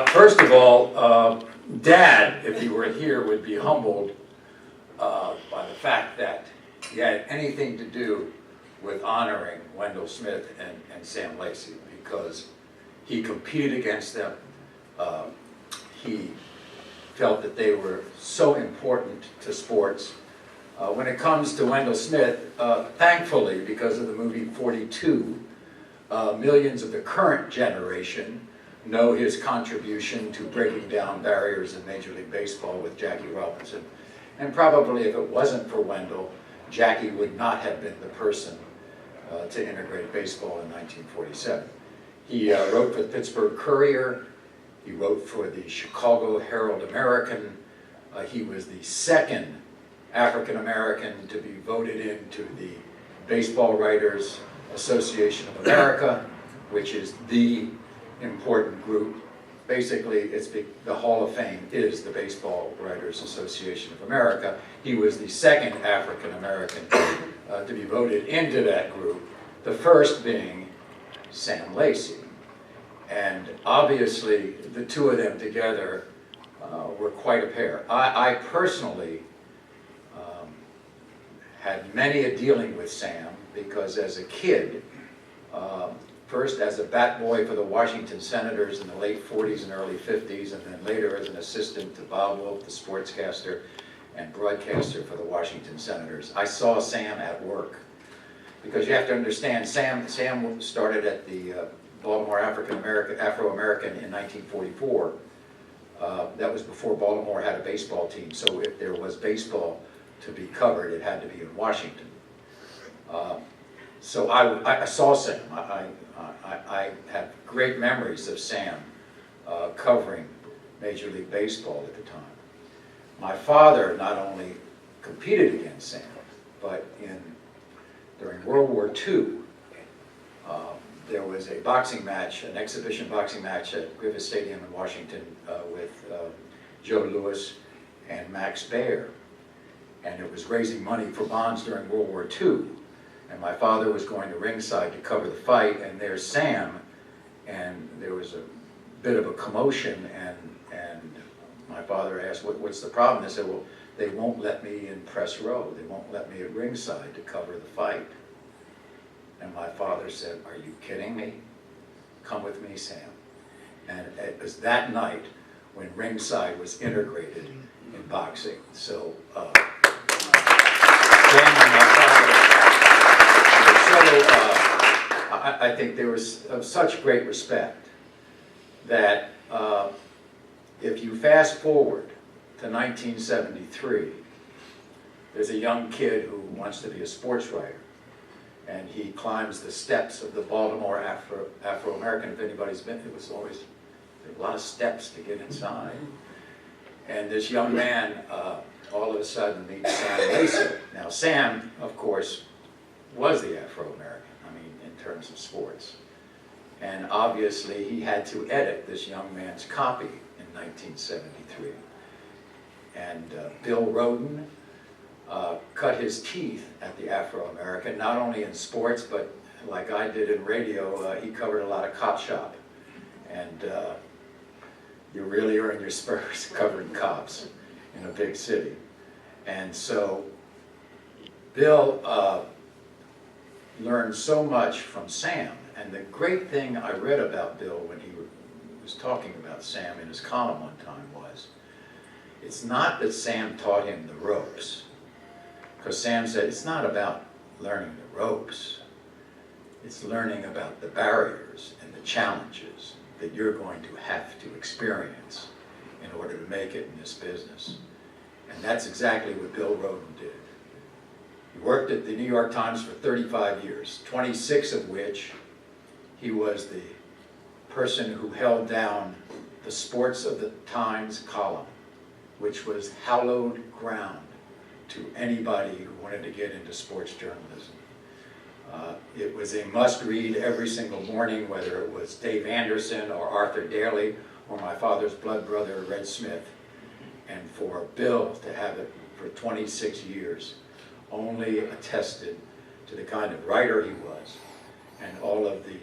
First of all, Dad, if he were here, would be humbled by the fact that he had anything to do with honoring Wendell Smith and Sam Lacy, because he competed against them. He felt that they were so important to sports. When it comes to Wendell Smith, thankfully, because of the movie 42, millions of the current generation know his contribution to breaking down barriers in Major League Baseball with Jackie Robinson. And probably if it wasn't for Wendell, Jackie would not have been the person to integrate baseball in 1947. He wrote for the Pittsburgh Courier. He wrote for the Chicago Herald-American. He was the second African-American to be voted into the Baseball Writers Association of America, which is the important group. Basically, it's the Hall of Fame is the Baseball Writers Association of America. He was the second African-American to be voted into that group, the first being Sam Lacy. And obviously, the two of them together were quite a pair. I personally had many a dealing with Sam, because as a kid, first as a bat boy for the Washington Senators in the late 40s and early 50s, and then later as an assistant to Bob Wolf, the sportscaster and broadcaster for the Washington Senators, I saw Sam at work. Because you have to understand, Sam started at the Baltimore Afro-American in 1944. That was before Baltimore had a baseball team, so if there was baseball to be covered, it had to be in Washington. So I saw Sam. I have great memories of Sam covering Major League Baseball at the time. My father not only competed against Sam, but during World War II, there was a boxing match, an exhibition boxing match at Griffith Stadium in Washington with Joe Louis and Max Baer. And it was raising money for bonds during World War II. And my father was going to ringside to cover the fight, and there's Sam, and there was a bit of a commotion, and my father asked, what's the problem? They said, well, they won't let me in press row. They won't let me at ringside to cover the fight. And my father said, are you kidding me? Come with me, Sam. And it was that night when ringside was integrated in boxing. So Sam and my father were so, I think there was such great respect that if you fast forward to 1973, there's a young kid who wants to be a sports writer. And he climbs the steps of the Baltimore Afro-American. If anybody's been, there were a lot of steps to get inside. And this young man, all of a sudden, meets Sam Lacy. Now, Sam, of course, was the Afro-American, I mean, in terms of sports. And obviously, he had to edit this young man's copy in 1973. And Bill Rhoden cut his teeth at the Afro-American, not only in sports, but like I did in radio, he covered a lot of cop shop. And you really earn your spurs covering cops in a big city. And so Bill learned so much from Sam. And the great thing I read about Bill when he was talking about Sam in his column one time was, it's not that Sam taught him the ropes. Because Sam said, it's not about learning the ropes. It's learning about the barriers and the challenges that you're going to have to experience in order to make it in this business. And that's exactly what Bill Rhoden did. He worked at the New York Times for 35 years, 26 of which he was the person who held down the Sports of the Times column, which was hallowed ground to anybody who wanted to get into sports journalism. It was a must-read every single morning, whether it was Dave Anderson or Arthur Daly or my father's blood brother, Red Smith. And for Bill to have it for 26 years only attested to the kind of writer he was and all of the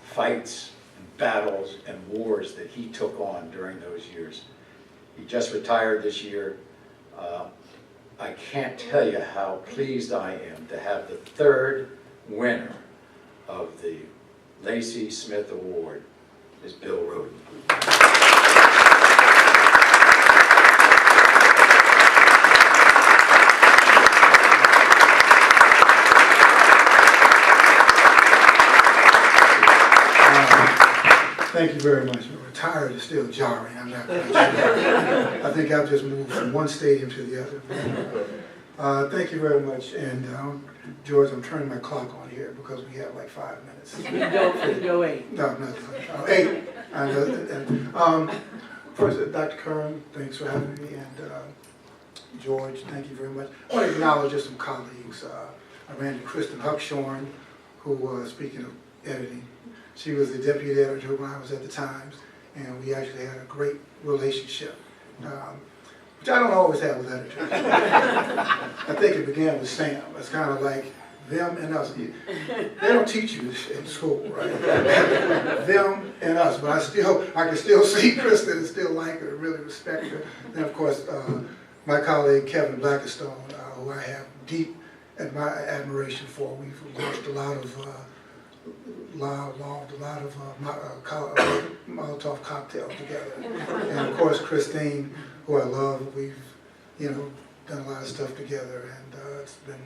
fights and battles and wars that he took on during those years. He just retired this year. I can't tell you how pleased I am to have the third winner of the Lacy-Smith Award is Bill Rhoden. Thank you very much. Retired is still jarring. I'm not quite sure. I think I've just moved from one stadium to the other. Thank you very much. And George, I'm turning my clock on here because we have like 5 minutes. You go 8. No, no, 8. I know. First, Dr. Curran, thanks for having me. And George, thank you very much. I want to acknowledge just some colleagues. I ran into Kristen Huckshorn, who, speaking of editing, she was the deputy editor when I was at the Times, and we actually had a great relationship, which I don't always have with editors. I think it began with Sam. It's kind of like them and us. They don't teach you in school, right? Them and us, but I can still see Kristen and still like her, really respect her. And of course, my colleague Kevin Blackistone, who I have deep admiration for. We've launched a lot of Molotov cocktails together. And of course, Christine, who I love, we've, done a lot of stuff together, and it's been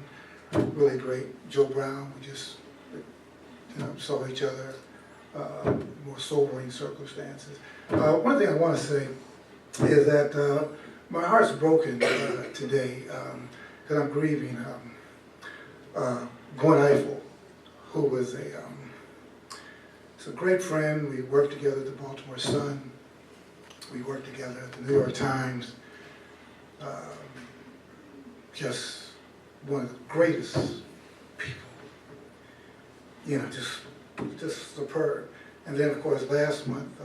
really great. Joe Brown, we just, saw each other, more sobering circumstances. One thing I want to say is that my heart's broken today, because I'm grieving Gwen Eiffel, who was a great friend. We worked together at the Baltimore Sun. We worked together at the New York Times. Just one of the greatest people. Just superb. And then, of course, last month,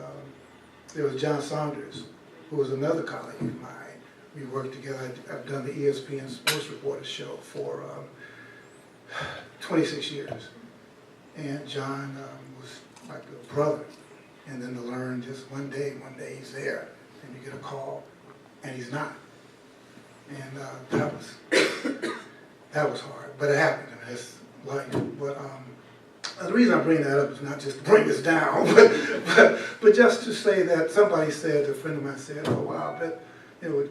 there was John Saunders, who was another colleague of mine. We worked together. I've done the ESPN Sports Reporters show for 26 years. And John was like a brother. And then to learn just one day he's there, and you get a call, and he's not. And that was hard, but it happened. I mean, it's life. But the reason I bring that up is not just to bring us down, but just to say that somebody said, a friend of mine said, "Oh wow, I bet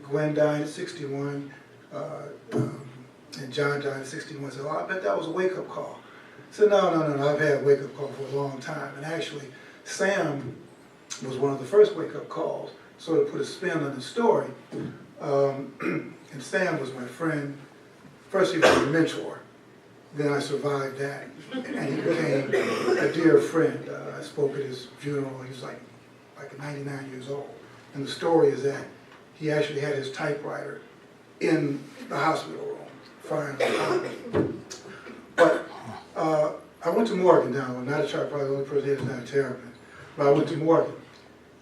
Gwen died at 61, and John died at 61." So I bet that was a wake-up call. So no, I've had a wake-up call for a long time, and actually, Sam was one of the first wake-up calls, sort of put a spin on the story. And Sam was my friend. First he was a mentor, then I survived that, and he became a dear friend. I spoke at his funeral. He was like 99 years old. And the story is that he actually had his typewriter in the hospital room, firing the copy. But I went to Morgan down, not a child, probably the only person here is not a terrapin, but I went to Morgan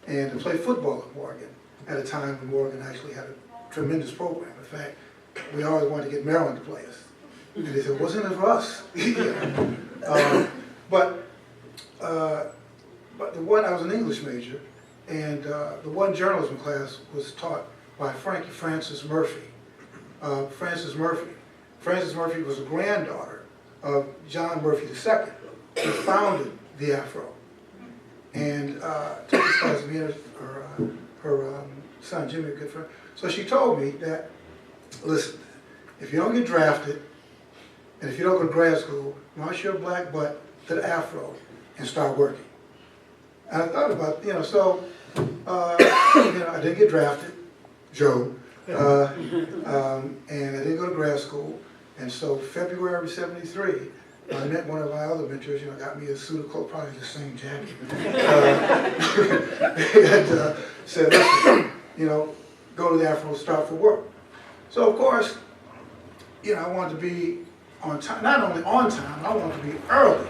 and to play football at Morgan at a time when Morgan actually had a tremendous program. In fact, we always wanted to get Merrill to play us. And they said, wasn't it for us? But the one, I was an English major, and the one journalism class was taught by Frances Murphy. Frances Murphy was a granddaughter of John Murphy II, who founded the Afro. And took this class, me and her son Jimmy, a good friend. So she told me that, listen, if you don't get drafted, and if you don't go to grad school, march your black butt to the Afro and start working. And I thought about, so, I didn't get drafted, Joe, and I didn't go to grad school. And so February of '73, I met one of my other mentors, got me a suit of clothes, probably the same jacket, and said, listen, go to the Afro, start for work. So of course, I wanted to be on time, not only on time, I wanted to be early,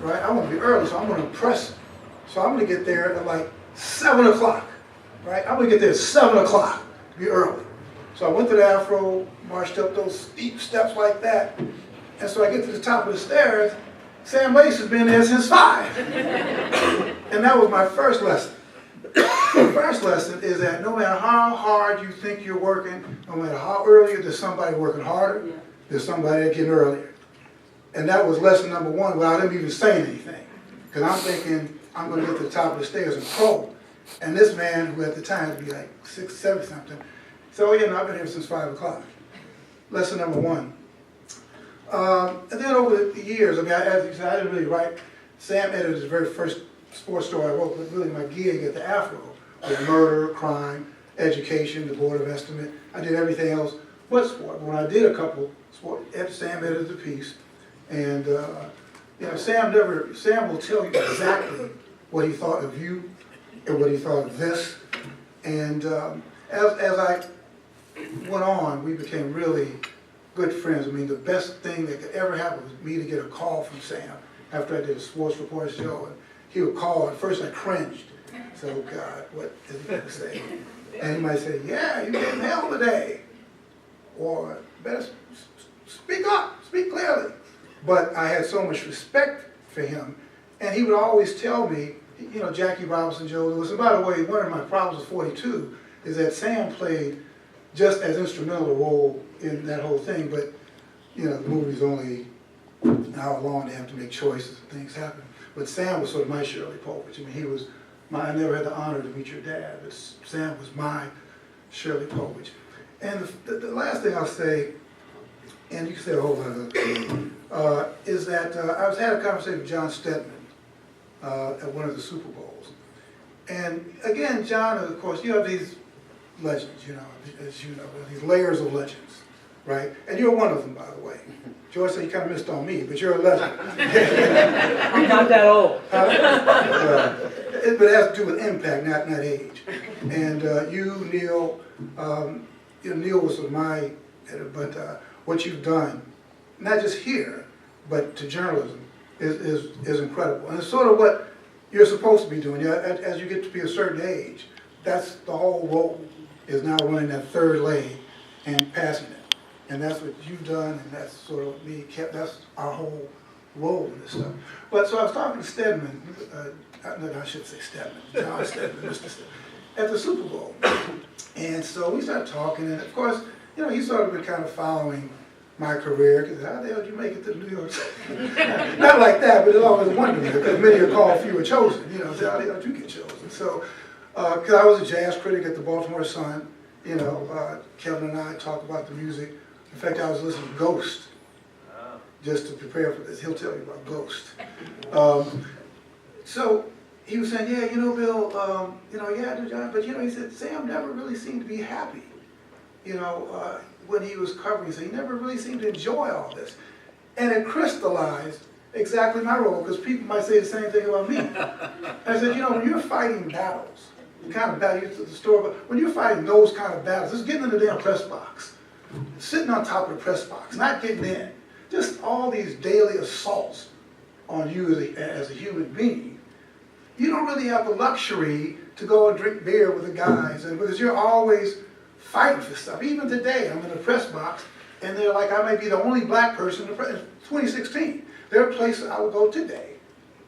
right? I want to be early, so I'm going to impress them. So I'm going to get there at like 7 o'clock, right? I'm going to get there at 7 o'clock to be early. So I went to the Afro, marched up those steep steps like that, and so I get to the top of the stairs, Sam Lacy's been there since 5. And that was my first lesson. The first lesson is that no matter how hard you think you're working, no matter how early, there's somebody working harder, there's somebody getting earlier. And that was lesson number one without him even saying anything. Because I'm thinking, I'm going to get to the top of the stairs and crawl. And this man, who at the time would be like 6, 7 something, said, oh yeah, no, I've been here since 5 o'clock. Lesson number one. And then over the years, I mean, as you said, I didn't really write. Sam edited the very first sports story I wrote, but really my gig at the Afro was murder, crime, education, the Board of Estimate. I did everything else but sport. When I did a couple sport, Sam edited the piece, and you know, Sam will tell you exactly what he thought of you and what he thought of this. And as I went on, we became really good friends. I mean, the best thing that could ever happen was me to get a call from Sam after I did a sports report show. And he would call. At first I cringed. So, oh God, what is he going to say? And he might say, yeah, you getting hell today. Or, better speak up, speak clearly. But I had so much respect for him. And he would always tell me, you know, Jackie Robinson, Joe Lewis. And by the way, one of my problems with 42 is that Sam played just as instrumental a role in that whole thing. But, you know, the movie's only an hour long. They have to make choices and things happen. But Sam was sort of my Shirley Povich. I mean, he was my, I never had the honor to meet your dad, but Sam was my Shirley Povich. And the last thing I'll say, and you can say a whole lot of other things, is that I was had a conversation with John Stedman at one of the Super Bowls. And again, John, of course, you have these legends, you know, as you know, these layers of legends, right? And you're one of them, by the way. George said you kind of missed on me, but you're a legend. I'm not that old. But it has to do with impact, not age. And you, Neil, you know, Neil was my editor, but what you've done, not just here, but to journalism, is incredible. And it's sort of what you're supposed to be doing. As you get to be a certain age, that's the whole role, is now running that third lane and passing it. And that's what you've done, and that's sort of me, that's our whole role in this stuff. But so I was talking to Stedman, no, I should say Stedman, John Stedman, Mr. Stedman, at the Super Bowl. And so we started talking, and of course, you know, he's sort of been kind of following my career, because how the hell did you make it to New York City? Not like that, but it's always wondering, because many are called, few are chosen. You know, so how the hell did you get chosen? So, because I was a jazz critic at the Baltimore Sun, you know, Kevin and I talk about the music. In fact, I was listening to Ghost, just to prepare for this. He'll tell you about Ghost. So he was saying, yeah, you know, Bill, you know, yeah, I do, John, but you know, he said, Sam never really seemed to be happy, you know, when he was covering. So he never really seemed to enjoy all this. And it crystallized exactly my role, because people might say the same thing about me. And I said, you know, when you're fighting battles, the kind of battle, you get to the store, but when you're fighting those kind of battles, just getting in the damn press box, sitting on top of the press box, not getting in, just all these daily assaults on you as a human being, you don't really have the luxury to go and drink beer with the guys, and because you're always fighting for stuff. Even today, I'm in the press box, and they're like, I may be the only black person in the press. 2016, there are places I would go today,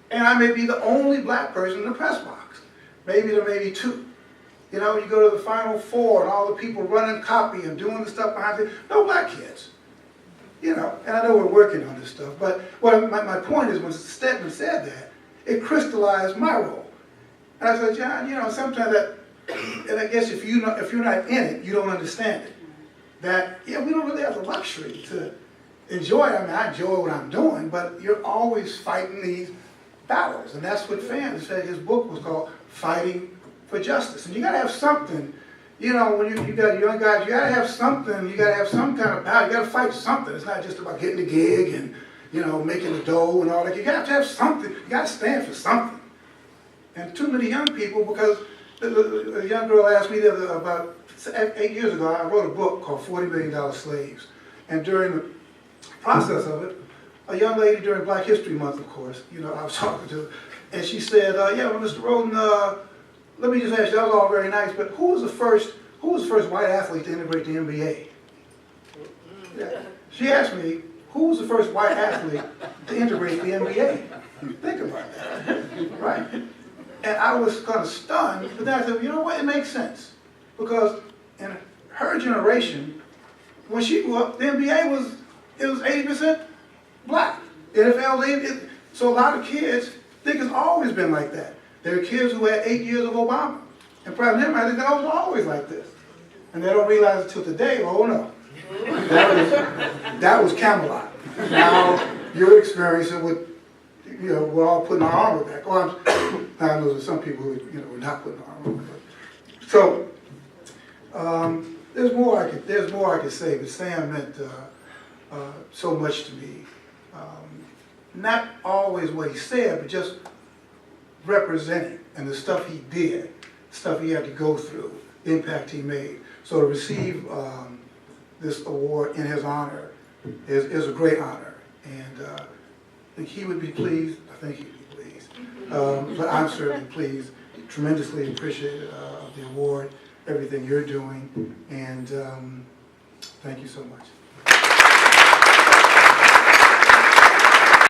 and I may be the only black person in the press box. Maybe there may be two. You know, you go to the Final Four and all the people running copy and doing the stuff behind it. No black kids. You know, and I know we're working on this stuff, but well, my point is when Stedman said that, it crystallized my role. And I said, John, you know, sometimes that, and I guess if you're not in it, you don't understand it. That, yeah, we don't really have the luxury to enjoy it. I mean, I enjoy what I'm doing, but you're always fighting these battles. And that's what fans said. His book was called Fighting for Justice. And you gotta have something, you know, when you got young guys, you gotta have something, you gotta have some kind of battle, you gotta fight something. It's not just about getting the gig and, you know, making the dough and all that. You have to have something, you gotta stand for something. And too many young people, because a young girl asked me about 8 years ago, I wrote a book called $40 Million Slaves. And during the process of it, a young lady during Black History Month, of course, you know, I was talking to her, and she said, yeah, well, Mr. Rhoden, let me just ask you, that was all very nice, but who was the first white athlete to integrate the NBA? Yeah. She asked me, who was the first white athlete to integrate the NBA? Think about that, right? And I was kind of stunned, but then I said, you know what, it makes sense. Because in her generation, when she grew up, the NBA was 80% black. NFL, so a lot of kids think it's always been like that. There are kids who had 8 years of Obama. And probably them, I think that was always like this. And they don't realize it until today, oh no. That was Camelot. Now you're experiencing with, we're all putting our armor back. Well, I know there's some people who, we're not putting our armor back. So, there's more I could say, but Sam meant so much to me. Not always what he said, but just representing and the stuff he did, stuff he had to go through, the impact he made. So to receive this award in his honor is a great honor, and I think he would be pleased. I think he'd be pleased, but I'm certainly pleased. Tremendously appreciative of the award, everything you're doing, and thank you so much.